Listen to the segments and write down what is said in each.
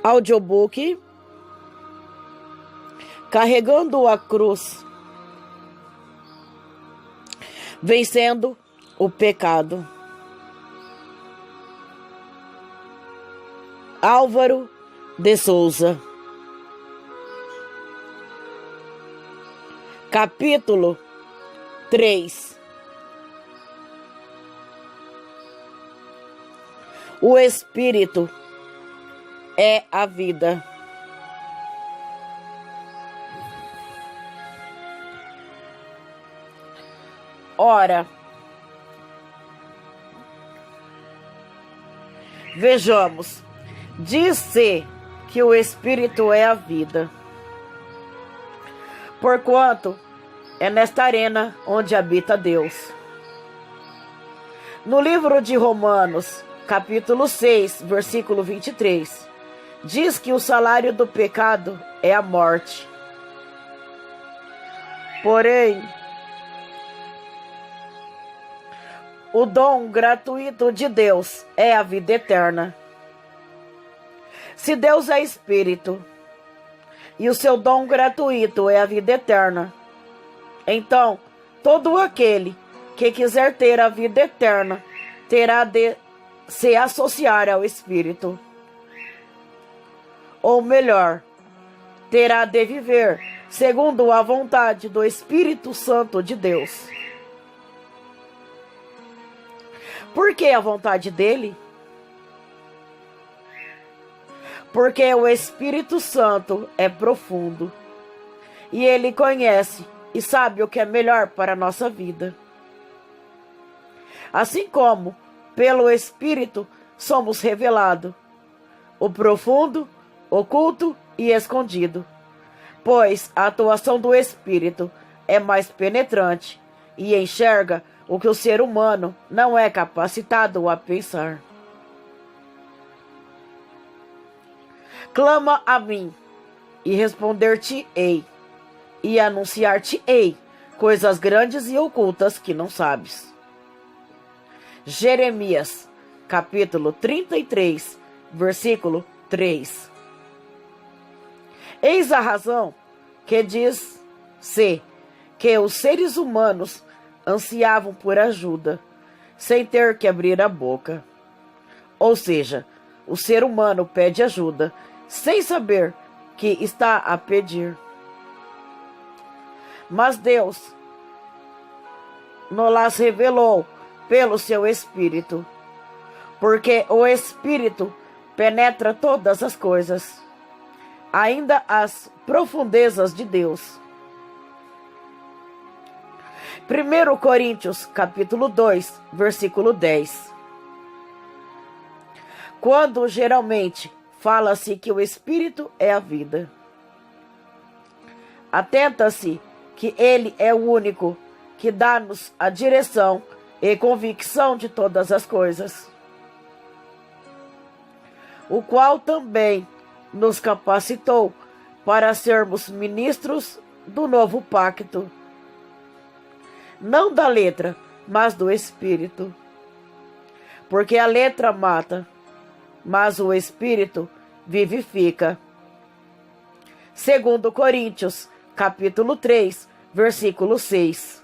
audiobook Carregando a Cruz, Vencendo o Pecado. Álvaro de Souza. Capítulo 3. O Espírito é a vida. Ora, vejamos, diz-se que o Espírito é a vida, porquanto é nesta arena onde habita Deus. No livro de Romanos, capítulo 6, versículo 23, diz que o salário do pecado é a morte. Porém, o dom gratuito de Deus é a vida eterna. Se Deus é Espírito e o seu dom gratuito é a vida eterna, então todo aquele que quiser ter a vida eterna terá de se associar ao Espírito. Ou melhor, terá de viver segundo a vontade do Espírito Santo de Deus. Por que a vontade dele? Porque o Espírito Santo é profundo e ele conhece e sabe o que é melhor para a nossa vida. Assim como pelo Espírito somos revelados o profundo, oculto e escondido, pois a atuação do Espírito é mais penetrante e enxerga o que o ser humano não é capacitado a pensar. Clama a mim, e responder-te-ei, e anunciar-te-ei coisas grandes e ocultas que não sabes. Jeremias, capítulo 33, versículo 3. Eis a razão que diz-se que os seres humanos ansiavam por ajuda, sem ter que abrir a boca. Ou seja, o ser humano pede ajuda, sem saber que está a pedir. Mas Deus nos revelou pelo seu Espírito, porque o Espírito penetra todas as coisas, ainda as profundezas de Deus. 1 Coríntios, capítulo 2, versículo 10. Quando geralmente fala-se que o Espírito é a vida, atenta-se que ele é o único que dá-nos a direção e convicção de todas as coisas, o qual também nos capacitou para sermos ministros do novo pacto, não da letra, mas do Espírito. Porque a letra mata, mas o Espírito vivifica. 2 Coríntios, capítulo 3, versículo 6.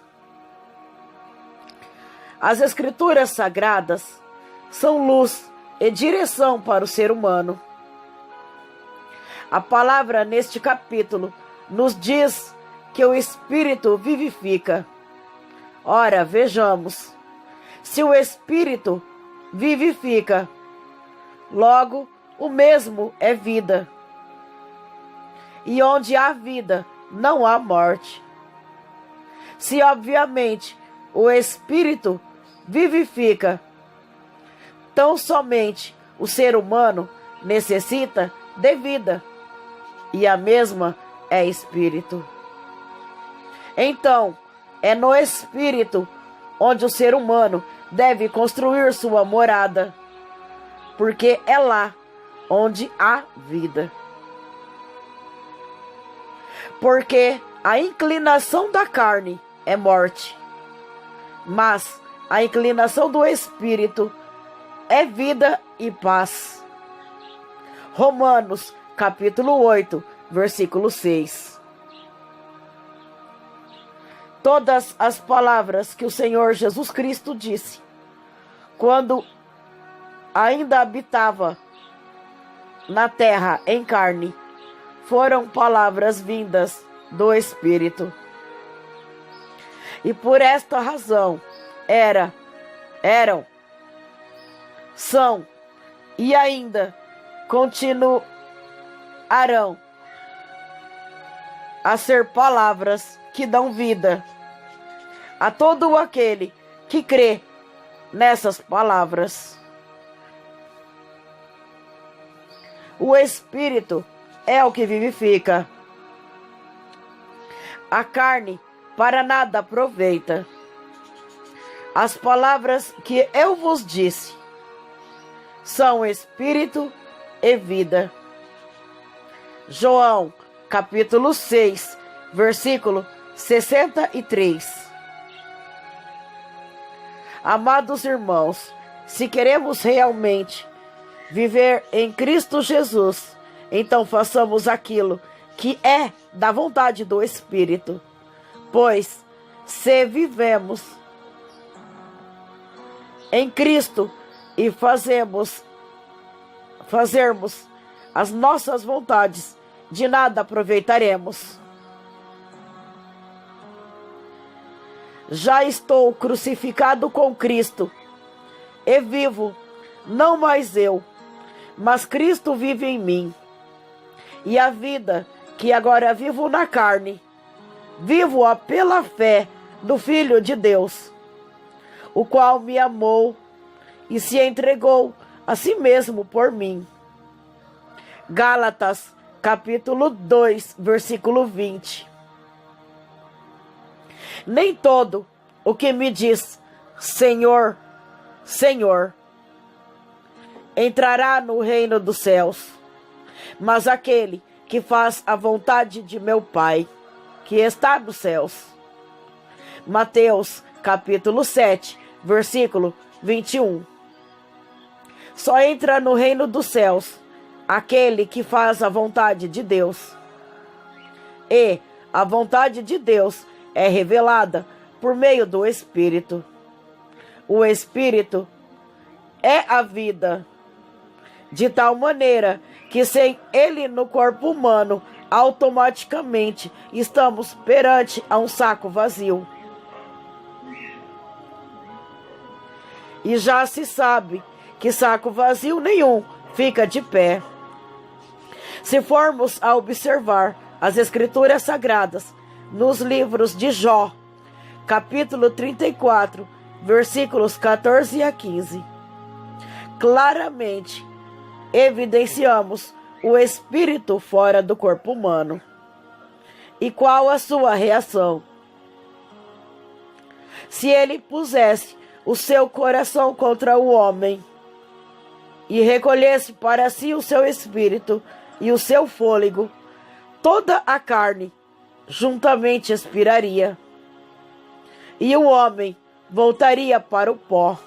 As Escrituras Sagradas são luz e direção para o ser humano. A palavra neste capítulo nos diz que o Espírito vivifica. Ora, vejamos, se o Espírito vivifica, logo o mesmo é vida. E onde há vida, não há morte. Se obviamente o Espírito vivifica, tão somente o ser humano necessita de vida, e a mesma é Espírito. Então, é no Espírito onde o ser humano deve construir sua morada, porque é lá onde há vida. Porque a inclinação da carne é morte, mas a inclinação do Espírito é vida e paz. Romanos, capítulo 8, versículo 6. Todas as palavras que o Senhor Jesus Cristo disse quando ainda habitava na terra em carne foram palavras vindas do Espírito. E por esta razão eram, são e ainda continuarão a ser palavras que dão vida a todo aquele que crê nessas palavras. O Espírito é o que vivifica. A carne para nada aproveita. As palavras que eu vos disse são Espírito e vida. João, capítulo 6, versículo 63. Amados irmãos, se queremos realmente viver em Cristo Jesus, então façamos aquilo que é da vontade do Espírito. Pois, se vivemos em Cristo e fazermos as nossas vontades, de nada aproveitaremos. Já estou crucificado com Cristo e vivo, não mais eu, mas Cristo vive em mim. E a vida que agora vivo na carne, vivo-a pela fé do Filho de Deus, o qual me amou e se entregou a si mesmo por mim. Gálatas, capítulo 2, versículo 20. Nem todo o que me diz Senhor, Senhor, entrará no reino dos céus, mas aquele que faz a vontade de meu Pai, que está nos céus. Mateus, capítulo 7, versículo 21. Só entra no reino dos céus aquele que faz a vontade de Deus. E a vontade de Deus é revelada por meio do Espírito. O Espírito é a vida, de tal maneira que sem ele no corpo humano, automaticamente estamos perante a um saco vazio. E já se sabe que saco vazio nenhum fica de pé. Se formos a observar as Escrituras Sagradas, nos livros de Jó, capítulo 34, versículos 14 a 15, claramente evidenciamos o espírito fora do corpo humano. E qual a sua reação? Se ele pusesse o seu coração contra o homem e recolhesse para si o seu espírito e o seu fôlego, toda a carne juntamente expiraria, e o homem voltaria para o pó.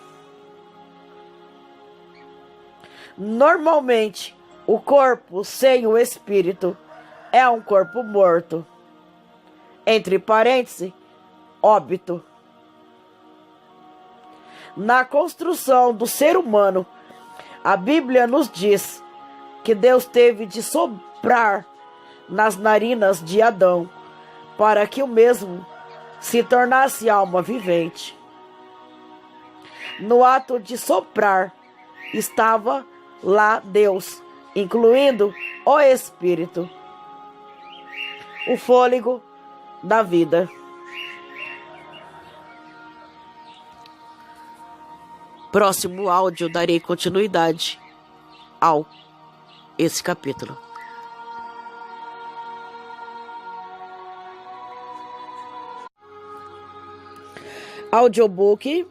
Normalmente, o corpo sem o espírito é um corpo morto. Entre parênteses, óbito. Na construção do ser humano, a Bíblia nos diz que Deus teve de soprar nas narinas de Adão, para que o mesmo se tornasse alma vivente. No ato de soprar, estava lá Deus, incluindo o Espírito, o fôlego da vida. Próximo áudio darei continuidade ao esse capítulo. Audiobook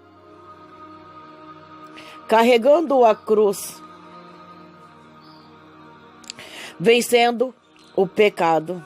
Carregando a Cruz, Vencendo o Pecado.